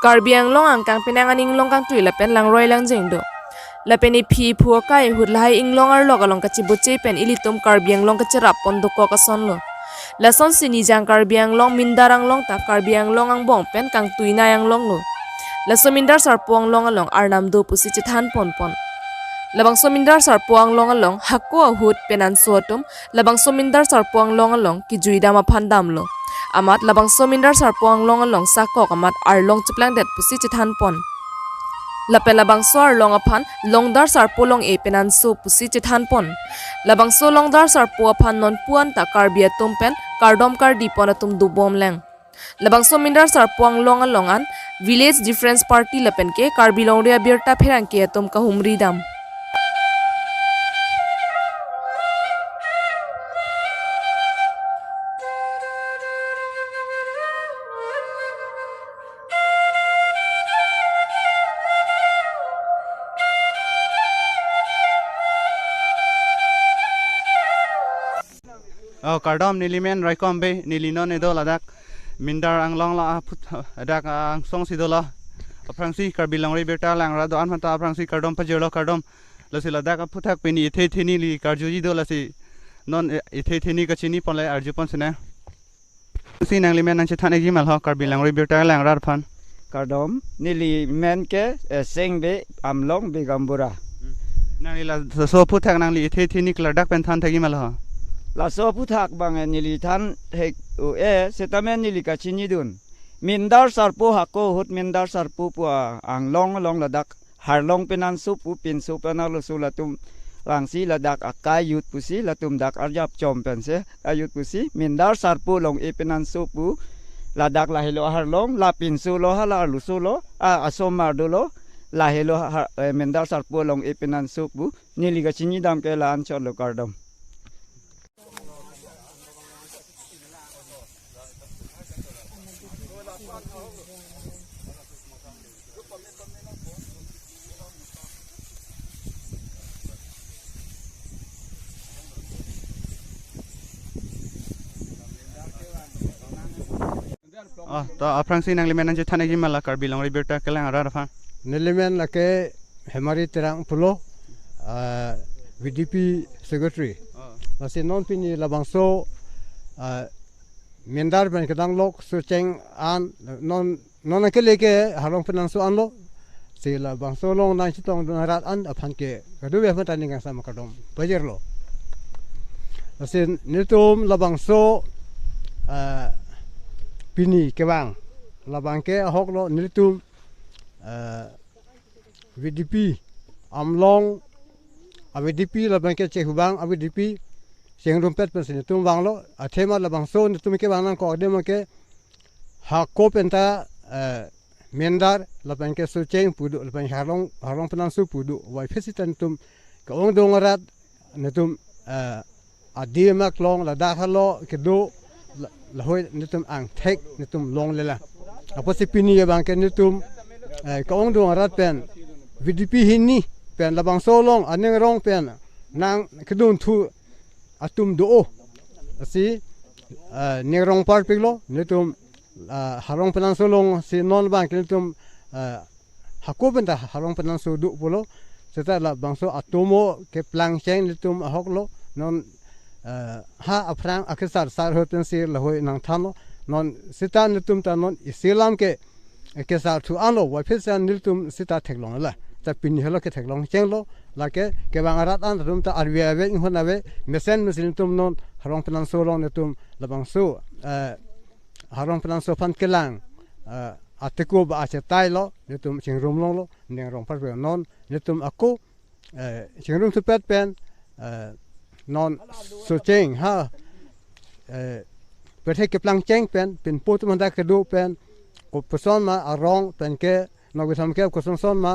Karbi Anglong angkang pinangan inglong kang tui lapen lang roy lang jengdo. Lapen ipi puo kai hud lahai inglong arlok along kacibuce pen ilitum Karbi Anglong kacerap pondok ko kasonlo. Lason sini jang Karbi Anglong Mindar Anglong ta Karbi Anglong ang bong pen kang tui na Anglong lo. Laso Mindar Sarpo Arlong along arnam do pusi cithan pon. Labang so Mindar Sarpo Arlong along hakko hud Pinangso atum labang so Mindar Sarpo Arlong along ki juidama phandam lo. Amat labang so Mindar Sarpo Arlong along sakok amat arlong ciplang det pusi cithan pon. Lapen labang so arlong apan Longdar Sarpo long e Pinangso pusi cithan pon. Labang so Longdar Sarpo apan non puan ta Karbi atum pen kardom kardi pon atum dubom leng. Labang so Mindar Sarpo Arlong alongan Village Difference Party lapen ke Karbi Longri Abirta pherangke atum kahumridam. Kardom nilimen raikombe nilino nedo ladak Mindar Anglong la adak ang song sidola aprangsi Karbi Longri Abirta langra do anmata aprangsi kardom pajelo kardom lasi ladak puthak peni ethe theni li karjuji do lasi non ethe theni kachini ponle arjupon sene si nanglimen nang chithane gi malho Karbi Longri Abirta langra phan kardom nilimen ke sengbe amlong begambura nangila so puthak nangli ethe theni kladak pen than thagi malho la so puthak bang nili than hek u setamen nili kachini dun Mindar Sarpo hako hut Mindar Sarpo pua anglong long ladak harlong Pinangso pu pinso panalo sulatum langsi ladak akayut pusi latum dak arjap chompense ayut pusi Mindar Sarpo long e Pinangso pu ladak lahilo harlong la pinso lo hala lusulo asomar dolo lahilo Mindar Sarpo long e Pinangso pu nili kachini dam ke la anchor lo kardom. To aprangsi nanglimen nang chithane gi mala Karbi Longri Abirta kelang ara rafa nilimen lake hemari terang pulo VDP secretary masih non pini labangso Mindar ben kedang lok suceng an non akele ke harong Pinangso an lo si labangso long nang chitong rat an aphan ke kadu be phan taning sama kadom bajer lo masih nitum labangso pini kebang labang ke hok lo nitum VDP amlong VDP labang ke cehubang VDP sing rumpet pensin tum bang lo athema labang so nitum ke bang nang ko de ke hakko penta Mindar labang ke suceng pudu labang harong Pinangso pudu wai fesitan tum ka ong dongarat nitum adimak long ladak halo kedo lahoi nitum ang tek nitum long lela apa si pini ya bangke nitum kaong do arat pen VDP hini pen labang solong aneng rong pen nang kedun thu atum do si nerong par piglo nitum harong Pinangso long si non bang nitum hako benda harong Pinangso du polo serta labang so atomo ke plang cheng nitum ahok lo non ha aprang akisar sar hoten sir lahoi nang thano non sita nitum ta non Islam ke sar thu ano wa phesan nitum sita theklong la ta pin helo ke theklong chenglo la ke bang arat an rum ta arwi ave inghon ave mesen mesin tum non harong Pinangso long nitum labang so harong Pinangso phan kelang ateko ba ache tai lo nitum chingrum long lo neng rong par non nitum ako chingrum tu pet pen non suceng ha perhe ke plang cheng pen put manda kedu pen ko person ma arong pen ke no wisam ke ko son ma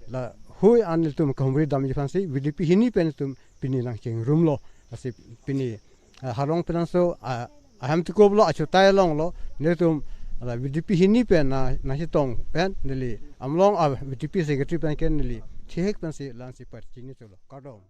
la hui an tum kahumridam jifansi VDP hini pen tum pini nang cheng rum lo asi pini harong Pinangso aham tiko lo achutai long lo netum VDP hini pen na hitong pen nili amlong VDP secretary pen ken nili Cihek pensi lansi percini tu lo, kadom.